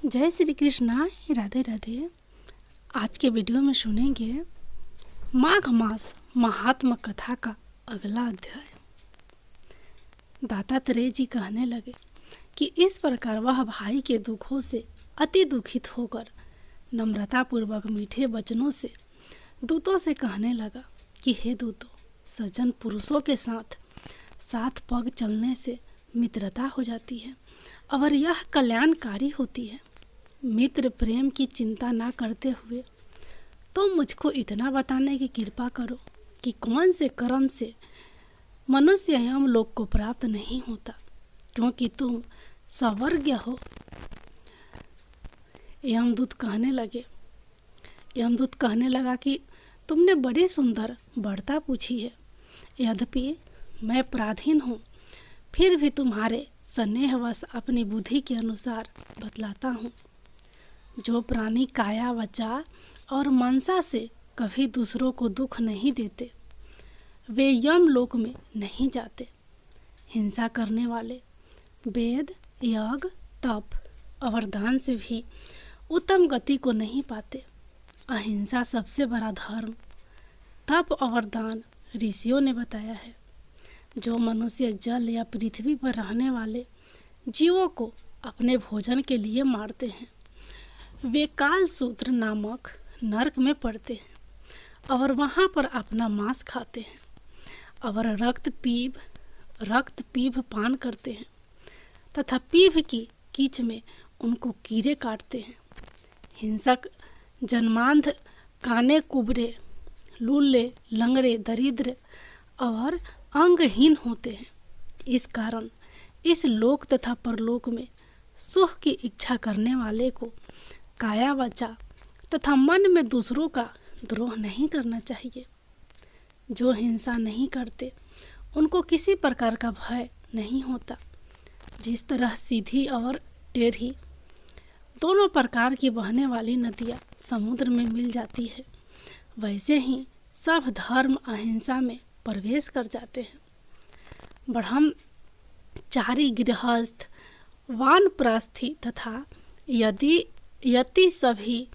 जय श्री कृष्णा, राधे राधे। आज के वीडियो में सुनेंगे माघ मास महात्म कथा का अगला अध्याय। दत्तात्रेय जी कहने लगे कि इस प्रकार वह भाई के दुखों से अति दुखित होकर नम्रतापूर्वक मीठे वचनों से दूतों से कहने लगा कि हे दूतों, सज्जन पुरुषों के साथ साथ पग चलने से मित्रता हो जाती है और यह कल्याणकारी होती है। मित्र प्रेम की चिंता ना करते हुए तो मुझको इतना बताने की कृपा करो कि कौन से कर्म से मनुष्य यम लोक को प्राप्त नहीं होता, क्योंकि तुम सवर्ग्य हो। यमदूत कहने लगा कि तुमने बड़ी सुंदर वार्ता पूछी है, यद्यपि मैं पराधीन हूँ, फिर भी तुम्हारे स्नेहवश अपनी बुद्धि के अनुसार बतलाता हूँ। जो प्राणी काया वाचा और मनसा से कभी दूसरों को दुख नहीं देते, वे यम लोक में नहीं जाते। हिंसा करने वाले वेद, यज्ञ, तप और दान से भी उत्तम गति को नहीं पाते। अहिंसा सबसे बड़ा धर्म, तप और दान ऋषियों ने बताया है। जो मनुष्य जल या पृथ्वी पर रहने वाले जीवों को अपने भोजन के लिए मारते हैं, वे कालसूत्र नामक नरक में पड़ते हैं और वहाँ पर अपना मांस खाते हैं और रक्त पीभ पान करते हैं तथा पीभ की कीच में उनको कीड़े काटते हैं। हिंसक जन्मांध, काने कुबरे, लूले, लंगड़े, दरिद्र और अंगहीन होते हैं। इस कारण इस लोक तथा परलोक में सुख की इच्छा करने वाले को काया वाचा तथा मन में दूसरों का द्रोह नहीं करना चाहिए। जो हिंसा नहीं करते उनको किसी प्रकार का भय नहीं होता। जिस तरह सीधी और टेढ़ी दोनों प्रकार की बहने वाली नदियाँ समुद्र में मिल जाती है, वैसे ही सब धर्म अहिंसा में प्रवेश कर जाते हैं। ब्रह्मचारी, गृहस्थ, वानप्रस्थी तथा यति सभी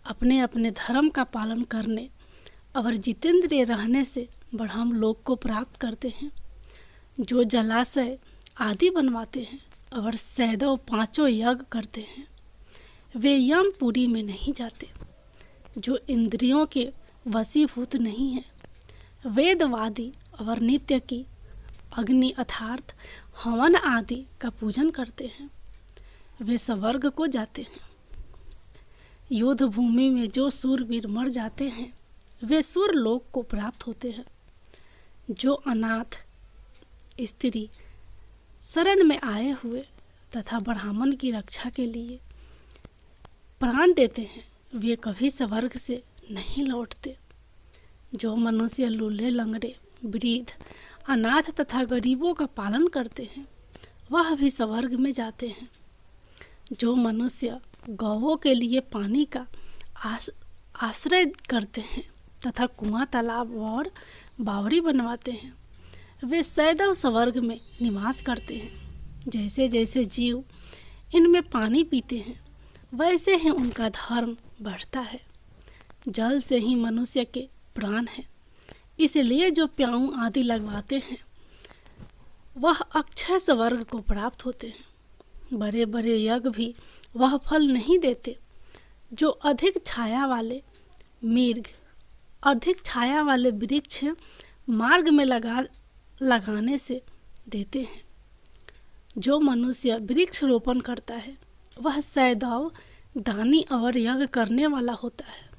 अपने अपने धर्म का पालन करने और जितेंद्रिय रहने से ब्रह्म लोक को प्राप्त करते हैं। जो जलाशय आदि बनवाते हैं और सैदव पांचों यज्ञ करते हैं, वे यमपुरी में नहीं जाते। जो इंद्रियों के वशीभूत नहीं है, वेदवादी और नित्य की अग्नि अर्थात हवन आदि का पूजन करते हैं, वे स्वर्ग को जाते हैं। युद्ध भूमि में जो सूरवीर मर जाते हैं, वे सूर लोक को प्राप्त होते हैं। जो अनाथ स्त्री शरण में आए हुए तथा ब्राह्मण की रक्षा के लिए प्राण देते हैं, वे कभी स्वर्ग से नहीं लौटते। जो मनुष्य लूले, लंगड़े, वृद्ध, अनाथ तथा गरीबों का पालन करते हैं, वह भी स्वर्ग में जाते हैं। जो मनुष्य गौओं के लिए पानी का आश्रय करते हैं तथा कुआं, तालाब और बावड़ी बनवाते हैं, वे सदैव स्वर्ग में निवास करते हैं। जैसे जैसे जीव इनमें पानी पीते हैं, वैसे ही उनका धर्म बढ़ता है। जल से ही मनुष्य के प्राण हैं, इसलिए जो प्याऊ आदि लगवाते हैं, वह अक्षय स्वर्ग को प्राप्त होते हैं। बड़े बड़े यज्ञ भी वह फल नहीं देते जो अधिक छाया वाले वृक्ष मार्ग में लगाने से देते हैं। जो मनुष्य वृक्ष रोपण करता है, वह सदैव दानी और यज्ञ करने वाला होता है।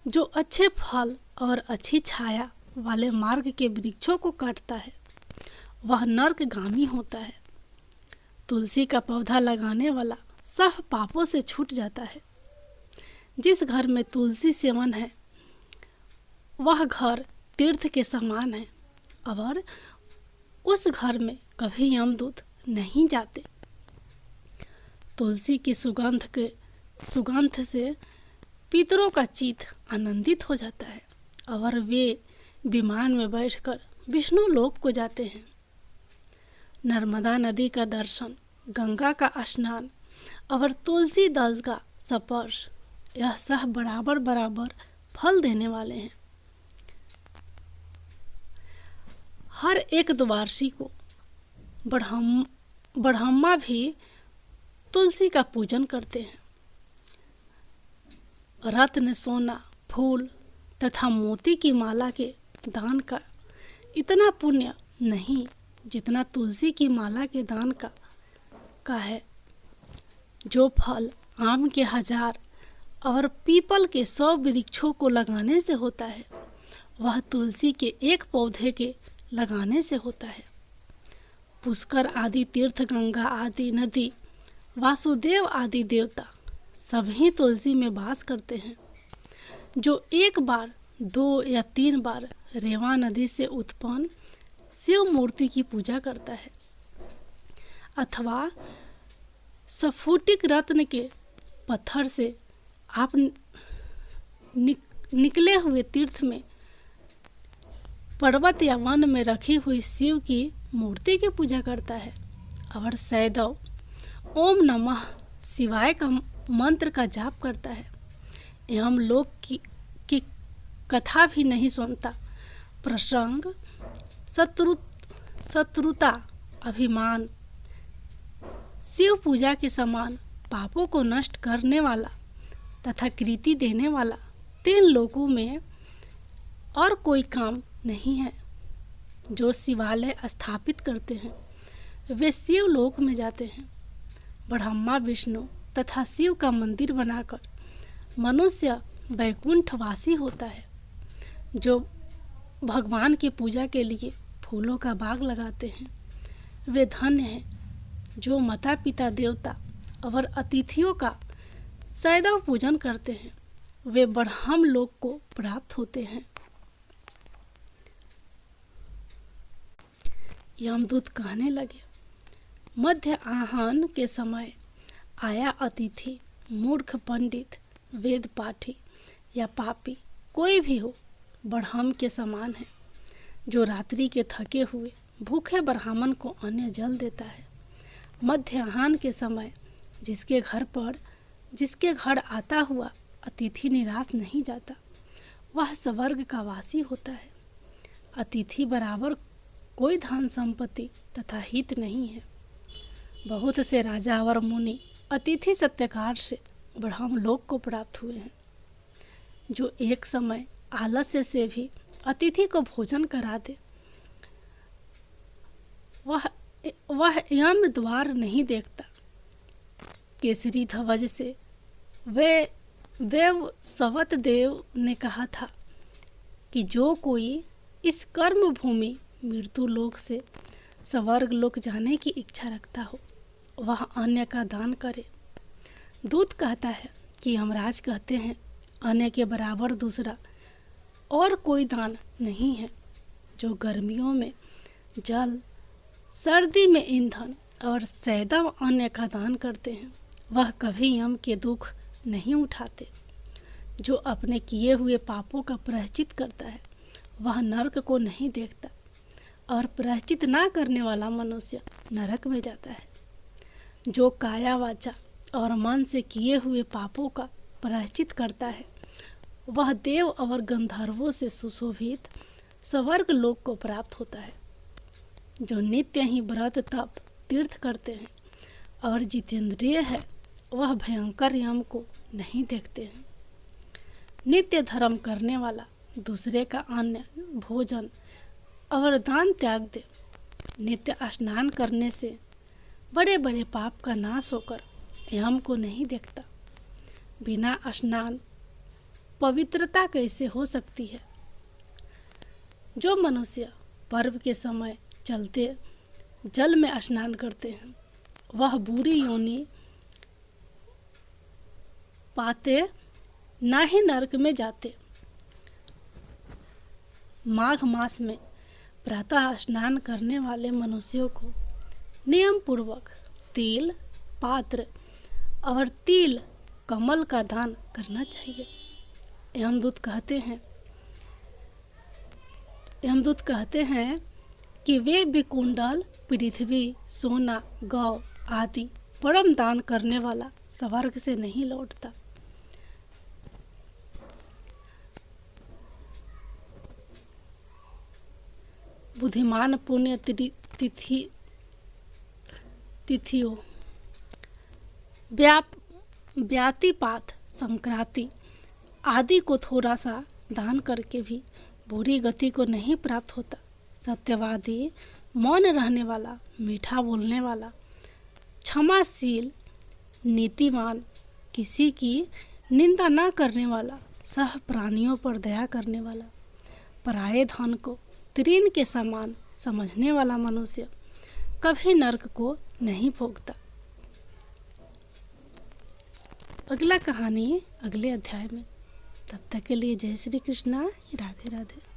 जो अच्छे फल और अच्छी छाया वाले मार्ग के वृक्षों को काटता है, वह नरकगामी होता है। तुलसी का पौधा लगाने वाला सब पापों से छूट जाता है। जिस घर में तुलसी सेवन है, वह घर तीर्थ के समान है और उस घर में कभी यमदूत नहीं जाते। तुलसी की सुगंध से पितरों का चित्त आनंदित हो जाता है और वे विमान में बैठकर विष्णु लोक को जाते हैं। नर्मदा नदी का दर्शन, गंगा का स्नान और तुलसी दल का स्पर्श, यह सब बराबर बराबर फल देने वाले हैं। हर एक द्वादशी को ब्रह्मा भी तुलसी का पूजन करते हैं। रत्न, सोना, फूल तथा मोती की माला के दान का इतना पुण्य नहीं जितना तुलसी की माला के दान का है। जो फल आम के 1000 और पीपल के 100 वृक्षों को लगाने से होता है, वह तुलसी के एक पौधे के लगाने से होता है। पुष्कर आदि तीर्थ, गंगा आदि नदी, वासुदेव आदि देवता सभी तुलसी में वास करते हैं। जो एक बार, 2 या 3 बार रेवा नदी से उत्पन्न शिव मूर्ति की पूजा करता है अथवा स्फटिक रत्न के पत्थर से आप निकले हुए तीर्थ में, पर्वत या वन में रखी हुई शिव की मूर्ति की पूजा करता है और सैदव ओम नमः शिवाय का मंत्र का जाप करता है एवं लोक की कथा भी नहीं सुनता। प्रसंग, शत्रुता, अभिमान, शिव पूजा के समान पापों को नष्ट करने वाला तथा कृति देने वाला 3 लोकों में और कोई काम नहीं है। जो शिवालय स्थापित करते हैं वे शिव लोक में जाते हैं। ब्रह्मा, विष्णु तथा शिव का मंदिर बनाकर मनुष्य वैकुंठवासी होता है। जो भगवान की पूजा के लिए फूलों का बाग लगाते हैं वे धन्य हैं। जो माता पिता, देवता और अतिथियों का सदैव पूजन करते हैं वे ब्रह्म लोक को प्राप्त होते हैं। यमदूत कहने लगे, मध्य आहन के समय आया अतिथि, मूर्ख, पंडित, वेद पाठी या पापी कोई भी हो, ब्रह्म के समान है। जो रात्रि के थके हुए भूखे ब्राह्मण को अन्न जल देता है। मध्याह्न के समय जिसके घर आता हुआ अतिथि निराश नहीं जाता, वह स्वर्ग का वासी होता है। अतिथि बराबर कोई धन संपत्ति तथा हित नहीं है। बहुत से राजा और मुनि अतिथि सत्कार से ब्रह्म लोक को प्राप्त हुए हैं। जो एक समय आलस्य से भी अतिथि को भोजन करा दे, वह यम द्वार नहीं देखता। केसरी ध्वज से वे सवत देव ने कहा था कि जो कोई इस कर्म भूमि मृत्यु लोक से स्वर्ग लोक जाने की इच्छा रखता हो, वह अन्य का दान करे। दूत कहता है कि यमराज कहते हैं, अन्य के बराबर दूसरा और कोई दान नहीं है। जो गर्मियों में जल, सर्दी में ईंधन और सदैव अन्य का दान करते हैं, वह कभी यम के दुख नहीं उठाते। जो अपने किए हुए पापों का प्रायश्चित करता है, वह नरक को नहीं देखता और प्रायश्चित ना करने वाला मनुष्य नरक में जाता है। जो काया, वाचा और मन से किए हुए पापों का प्रायश्चित करता है, वह देव और गंधर्वों से सुशोभित स्वर्ग लोक को प्राप्त होता है। जो नित्य ही व्रत, तप, तीर्थ करते हैं और जितेंद्रिय है, वह भयंकर यम को नहीं देखते हैं। नित्य धर्म करने वाला दूसरे का अन्न, भोजन और दान त्याग दे। नित्य स्नान करने से बड़े बड़े पाप का नाश होकर यम को नहीं देखता। बिना स्नान पवित्रता कैसे हो सकती है? जो मनुष्य पर्व के समय चलते जल में स्नान करते हैं, वह बुरी योनि पाते ना ही नरक में जाते। माघ मास में प्रातः स्नान करने वाले मनुष्यों को नियम पूर्वक तिल, पात्र और तिल, कमल का दान करना चाहिए। यमदूत कहते हैं कि वे विकुंडल, पृथ्वी, सोना, गौ आदि परम दान करने वाला स्वर्ग से नहीं लौटता। बुद्धिमान पुण्य तिथियों व्यातिपात संक्रांति आदि को थोड़ा सा दान करके भी बुरी गति को नहीं प्राप्त होता। सत्यवादी, मौन रहने वाला, मीठा बोलने वाला, क्षमाशील, नीतिमान, किसी की निंदा न करने वाला, सह प्राणियों पर दया करने वाला, पराये धन को तृण के समान समझने वाला मनुष्य कभी नरक को नहीं भोगता। अगला कहानी अगले अध्याय में। तब तक के लिए जय श्री कृष्णा, राधे राधे।